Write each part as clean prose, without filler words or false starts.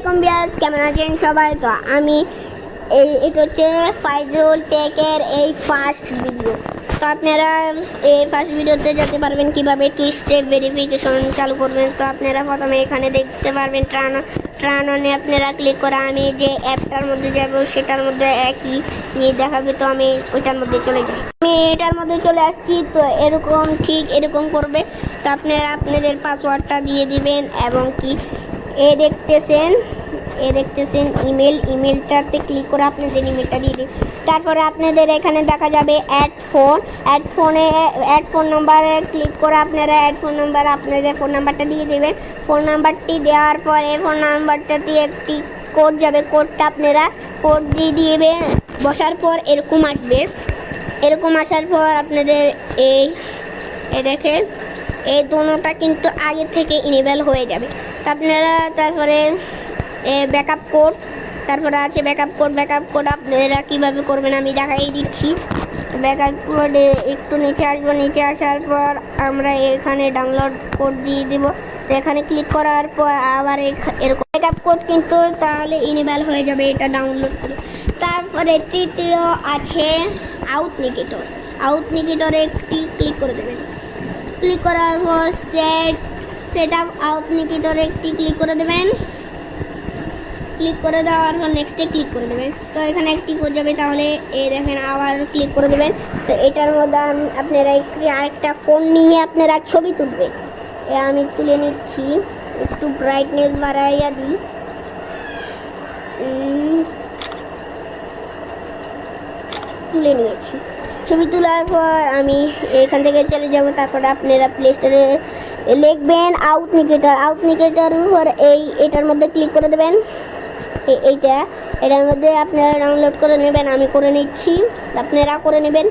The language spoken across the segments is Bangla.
আসসালামাইকুম বিয়াস, কেমন আছেন সবাই? তো আমি এটা হচ্ছে ফাইজুল টেকের এই ফার্স্ট ভিডিও। তো আপনারা এই ফার্স্ট ভিডিওতে যেতে পারবেন কীভাবে 2 স্টেপ ভেরিফিকেশন চালু করবেন। তো আপনারা প্রথমে এখানে দেখতে পারবেন ট্রান অনে আপনারা ক্লিক করে আমি যে অ্যাপটার মধ্যে যাব সেটার মধ্যে একই নিয়ে দেখাবে। তো আমি ওইটার মধ্যে চলে যাই, আমি এটার মধ্যে চলে আসছি। তো এরকম ঠিক এরকম করবে। তো আপনারা আপনাদের পাসওয়ার্ডটা দিয়ে দিবেন এবং কি এ দেখতেছেন ইমেলটাতে ক্লিক করে আপনাদের ইমেলটা দিয়ে দিন। তারপরে আপনাদের এখানে দেখা যাবে অ্যাড ফোন নাম্বারে ক্লিক করে আপনারা অ্যাড ফোন নাম্বার আপনাদের ফোন নাম্বারটা দিয়ে দেবেন। ফোন নাম্বারটি দেওয়ার পরে ফোন নাম্বারটাতে একটি কোড যাবে, কোডটা আপনারা কোড দিয়ে দিবেন। বসার পর এরকম আসবে, এরকম আসার পর আপনাদের এই দেখেন এই দুটোটা কিন্তু আগে থেকে ইনেবল হয়ে যাবে। তো আপনারা তারপরে ব্যাকআপ কোড, তারপরে আছে ব্যাকআপ কোড আপনারা কীভাবে করবেন আমি দেখাই দিচ্ছি। ব্যাকআপ কোড একটু নিচে আসবো, নিচে আসার পর আমরা এখানে ডাউনলোড কোড দিয়ে দেবো। তো এখানে ক্লিক করার পর আবার এরকম ব্যাকআপ কোড কিন্তু তাহলে ইনেবল হয়ে যাবে এটা ডাউনলোড করে। তারপরে তৃতীয় আছে আউথনিকেটরে একটি ক্লিক করে দেবেন। ক্লিক করার পর সেট আপ আউথনিকেটরে একটি ক্লিক করে দেবেন। ক্লিক করে দেওয়ার পর নেক্সটে ক্লিক করে দেবেন। তো এখানে একটি কোড যাবে, তাহলে এই দেখেন আবার ক্লিক করে দেবেন। তো এটার মধ্যে আপনারা আরেকটা ফোন নিয়ে আপনারা ছবি তুলবেন। আমি তুলে নিচ্ছি, একটু ব্রাইটনেস বাড়াইয়া দিই। তুলে নিয়েছি। ছবি তোলার পর আমি এখান থেকে চলে যাব। তারপরে আপনারা প্লে স্টোরে লিখবেন আউথনিকেটর উপর এটার মধ্যে ক্লিক করে দেবেন। এটার মধ্যে আপনারা ডাউনলোড করে নেবেন, আমি করে নিচ্ছি, আপনারা করে নেবেন।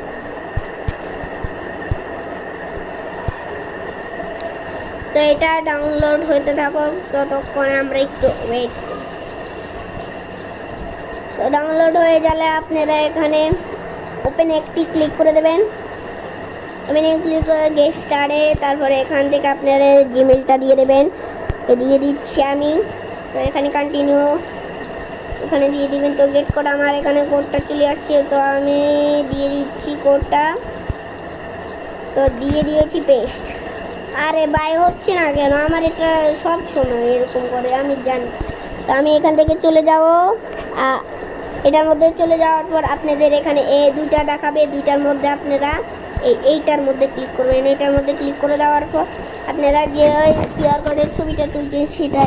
তো এটা ডাউনলোড হতে থাকো, ততক্ষণে আমরা একটু ওয়েট করি। তো ডাউনলোড হয়ে গেলে আপনারা এখানে ওপেন একটি ক্লিক করে দেবেন। ওপেনে ক্লিক করে গেট স্টার্টে, তারপরে এখান থেকে আপনারা জিমেলটা দিয়ে দেবেন। দিয়ে দিচ্ছি আমি। তো এখানে কন্টিনিউ এখানে দিয়ে দিবেন। তো গেট কোড আমার এখানে কোডটা চলে আসছে, তো আমি দিয়ে দিচ্ছি কোডটা। তো দিয়ে দিয়েছি পেস্ট। আরে ভাই হচ্ছে না কেন? আমার এটা সব সময় এরকম করে, আমি জানি। তো আমি এখান থেকে চলে যাব। এটার মধ্যে চলে যাওয়ার পর আপনাদের এখানে দুইটা দেখাবে, দুইটার মধ্যে আপনারা এইটার মধ্যে ক্লিক করবেন। এইটার মধ্যে ক্লিক করে দেওয়ার পর আপনারা যে কিউআর কোডের ছবিটা তুলছেন সেটা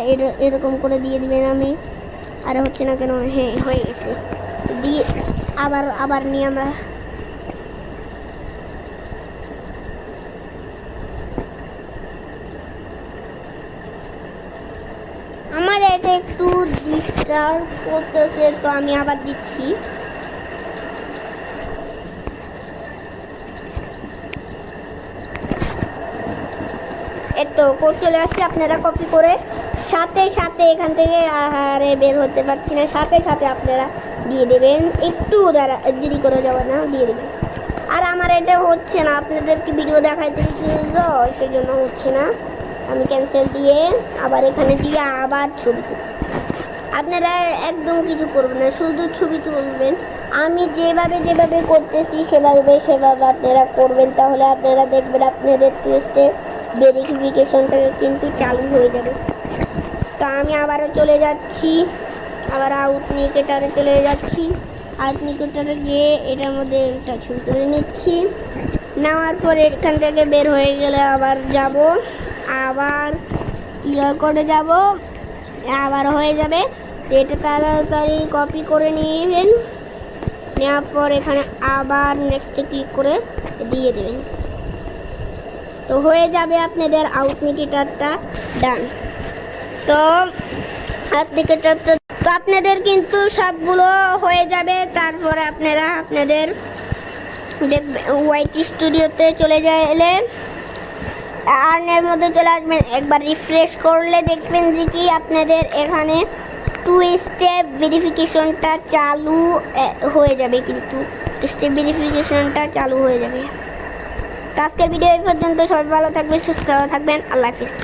এরকম করে দিয়ে দিবেন। আমি আরে হচ্ছে না কেন? হ্যাঁ হয়ে গেছে। দিয়ে আবার নিয়ে আমরা আমার এটা একটু ডিস্টার্ব করতেছে, তো আমি আবার দিচ্ছি। এতো কোড চলে আসছে, আপনারা কপি করে সাথে এখান থেকে আহারে বের হতে পারছি না, সাথে আপনারা দিয়ে দেবেন। একটু দেরি করে যাবে না, দিয়ে দেবেন। আর আমার এটা হচ্ছে না, আপনাদেরকে ভিডিও দেখাইতে তো সেই জন্য হচ্ছে না। আমি ক্যান্সেল দিয়ে আবার এখানে দিয়ে আবার ছবি তুলব। আপনারা একদম কিছু করবেন না, শুধু ছবি তুলবেন। আমি যেভাবে করতেছি সেভাবে আপনারা করবেন, তাহলে আপনারা দেখবেন আপনাদের টেস্টে ভেরিফিকেশনটা কিন্তু চালু হয়ে যাবে। তো আমি আবারও চলে যাচ্ছি, আবার আউথনিকেটরে চলে যাচ্ছি। আউথনিকেটরে গিয়ে এটার মধ্যে একটা ছবি তুলে নিচ্ছি। নেওয়ার পরে এখান থেকে বের হয়ে গেলে আবার যাব, আবার কিউআর কোডে যাব, আবার হয়ে যাবে। এটা তাড়াতাড়ি কপি করে নেবেন। নেওয়ার পর এখানে আবার নেক্সটে ক্লিক করে দিয়ে দেবেন। তো হয়ে যাবে আপনাদের আউথনিকেটরটা ডান। তো আউথনিকেটরটা তো আপনাদের কিন্তু সবগুলো হয়ে যাবে। তারপরে আপনারা আপনাদের দেখবেন ওয়াইট স্টুডিওতে চলে এলে আর্নের মধ্যে চলে আসবেন। একবার রিফ্রেশ করলে দেখবেন যে কি আপনাদের এখানে 2 স্টেপ ভেরিফিকেশনটা চালু হয়ে যাবে, কিন্তু স্টেপ ভেরিফিকেশনটা চালু হয়ে যাবে। তো আজকের ভিডিও এই পর্যন্ত। সবাই ভালো থাকবেন, সুস্থ থাকবেন। আল্লাহ হাফিজ।